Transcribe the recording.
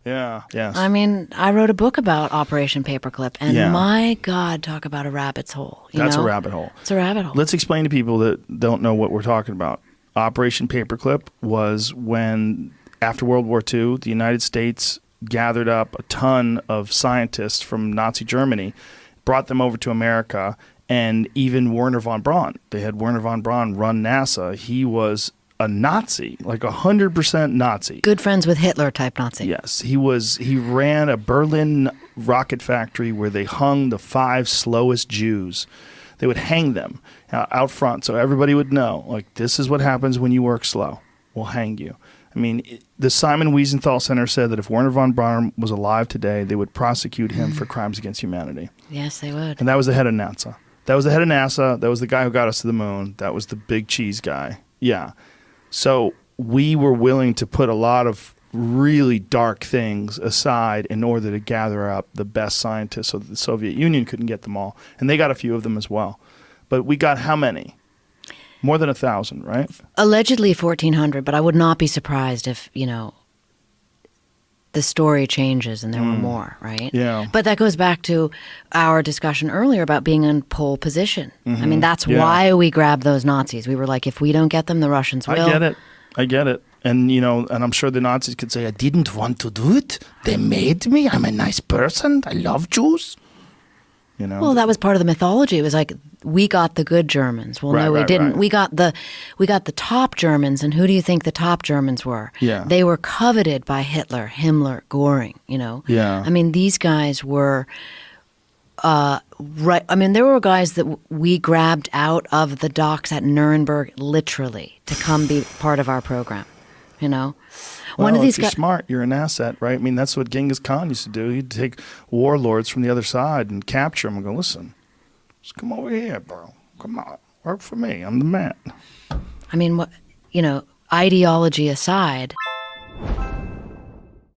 Yeah. Yes. I mean, I wrote a book about Operation Paperclip, and my God, talk about a rabbit's hole. That's a rabbit hole. It's a rabbit hole. Let's explain to people that don't know what we're talking about. Operation Paperclip was when, after World War II, the United States gathered up a ton of scientists from Nazi Germany, brought them over to America, and even Werner von Braun. They had Werner von Braun run NASA. He was a Nazi, like 100% Nazi. Good friends with Hitler type Nazi. Yes. He ran a Berlin rocket factory where they hung the 5 slowest Jews. They would hang them out front so everybody would know, like, this is what happens when you work slow. We'll hang you. I mean, the Simon Wiesenthal Center said that if Werner von Braun was alive today, they would prosecute him for crimes against humanity. Yes, they would. And that was the head of NASA. That was the head of NASA. That was the guy who got us to the moon. That was the big cheese guy. Yeah. So we were willing to put a lot of really dark things aside in order to gather up the best scientists so that the Soviet Union couldn't get them all. And they got a few of them as well. But we got how many? More than 1,000, right? Allegedly 1,400, but I would not be surprised if, the story changes and there were more, right? Yeah. But that goes back to our discussion earlier about being in pole position. I mean, that's why we grabbed those Nazis. We were like, if we don't get them, the Russians will. I get it. And, and I'm sure the Nazis could say, I didn't want to do it. They made me. I'm a nice person. I love Jews. Well, that was part of the mythology. It was like, we got the good Germans. Well, no, we didn't. Right. We got the top Germans, and who do you think the top Germans were? Yeah. They were coveted by Hitler, Himmler, Goring, Yeah. I mean, these guys were right. I mean, there were guys that we grabbed out of the docks at Nuremberg literally to come be part of our program, Well, if you're smart, you're an asset, right? I mean, that's what Genghis Khan used to do. He'd take warlords from the other side and capture them and go, listen, just come over here, bro. Come on. Work for me. I'm the man. I mean, ideology aside.